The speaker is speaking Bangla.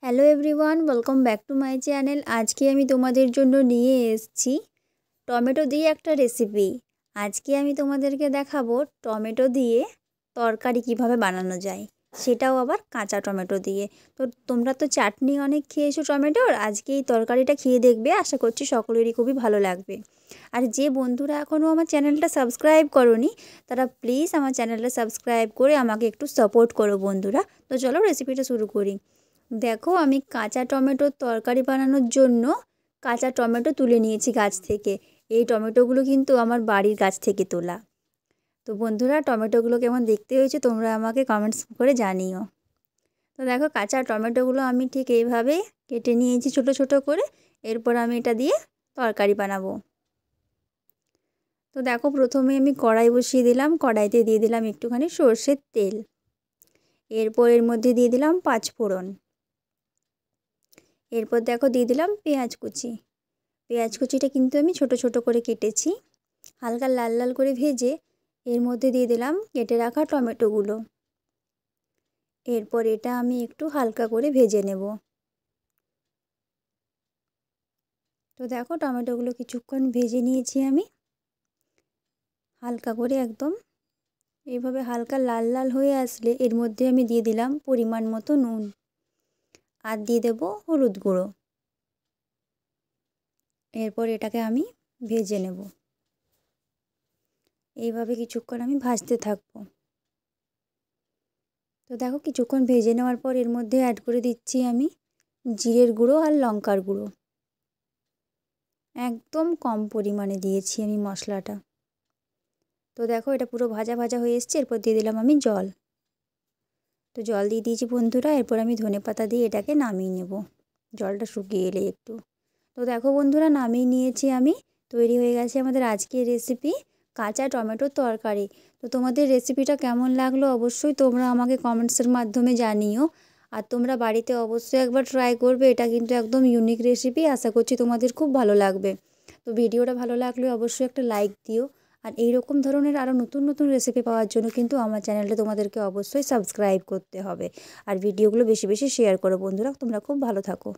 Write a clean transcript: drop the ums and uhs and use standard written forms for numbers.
Hello everyone, welcome back to my channel. আজকে আমি তোমাদের জন্য নিয়ে এসেছি টমেটো দিয়ে একটা রেসিপি। আজকে আমি তোমাদেরকে দেখাবো টমেটো দিয়ে তরকারি কিভাবে বানানো যায়, সেটাও আবার কাঁচা টমেটো দিয়ে। তো তোমরা তো চাটনি অনেক খেয়েছো টমেটোর, আজকে এই তরকারিটা খেয়ে দেখবে, আশা করছি সকলেরই খুবই ভালো লাগবে। আর যে বন্ধুরা এখনও আমার চ্যানেলটা সাবস্ক্রাইব করোনি তারা প্লিজ আমার চ্যানেলটা সাবস্ক্রাইব করে আমাকে একটু সাপোর্ট করো বন্ধুরা। তো চলো রেসিপিটা শুরু করি। দেখো, আমি কাঁচা টমেটোর তরকারি বানানোর জন্য কাঁচা টমেটো তুলে নিয়েছি গাছ থেকে। এই টমেটোগুলো কিন্তু আমার বাড়ির গাছ থেকে তোলা। তো বন্ধুরা, টমেটোগুলো কেমন দেখতে হয়েছে তোমরা আমাকে কমেন্টস করে জানিও। তো দেখো, কাঁচা টমেটোগুলো আমি ঠিক এইভাবে কেটে নিয়েছি ছোট ছোট করে। এরপর আমি এটা দিয়ে তরকারি বানাবো। তো দেখো, প্রথমে আমি কড়াই বসিয়ে দিলাম। কড়াইতে দিয়ে দিলাম একটুখানি সর্ষের তেল। এরপর এর মধ্যে দিয়ে দিলাম 5 ফোড়ন। এরপর দেখো দিয়ে দিলাম পেঁয়াজ কুচি। পেঁয়াজ কুচিটা কিন্তু আমি ছোট ছোট করে কেটেছি। হালকা লাল লাল করে ভেজে এর মধ্যে দিয়ে দিলাম কেটে রাখা টমেটোগুলো। এরপর এটা আমি একটু হালকা করে ভেজে নেব। তো দেখো, টমেটোগুলো কিছুক্ষণ ভেজে নিয়েছি আমি হালকা করে একদম। এইভাবে হালকা লাল লাল হয়ে আসলে এর মধ্যে আমি দিয়ে দিলাম পরিমাণ মতো নুন, আর দিয়ে দেব হলুদ গুঁড়ো। এরপর এটাকে আমি ভেজে নেব। এইভাবে কিছুক্ষণ আমি ভাজতে থাকবো। তো দেখো, কিছুক্ষণ ভেজে নেওয়ার পর এর মধ্যে অ্যাড করে দিচ্ছি আমি জিরের গুঁড়ো আর লঙ্কার গুঁড়ো। একদম কম পরিমাণে দিয়েছি আমি মশলাটা। তো দেখো, এটা পুরো ভাজা ভাজা হয়ে এসছে। এরপর দিয়ে দিলাম আমি জল। তো জল দিয়ে দিয়েছি বন্ধুরা। এরপর আমি ধনেপাতা দিয়ে এটাকে নামিয়ে নেব, জলটা শুকিয়ে এলে একটু। তো দেখো বন্ধুরা, নামিয়ে নিয়েছি আমি। তৈরি হয়ে গেছে আমাদের আজকের রেসিপি কাঁচা টমেটোর তরকারি। তো তোমাদের রেসিপিটা কেমন লাগলো অবশ্যই তোমরা আমাকে কমেন্টসের মাধ্যমে জানিও। আর তোমরা বাড়িতে অবশ্যই একবার ট্রাই করবে, এটা কিন্তু একদম ইউনিক রেসিপি। আশা করছি তোমাদের খুব ভালো লাগবে। তো ভিডিওটা ভালো লাগলে অবশ্যই একটা লাইক দিও। আর এই রকম ধরনের আরও নতুন নতুন রেসিপি পাওয়ার জন্য কিন্তু আমার চ্যানেলটা তোমাদেরকে অবশ্যই সাবস্ক্রাইব করতে হবে। আর ভিডিওগুলো বেশি বেশি শেয়ার করো বন্ধুরা। তোমরা খুব ভালো থাকো।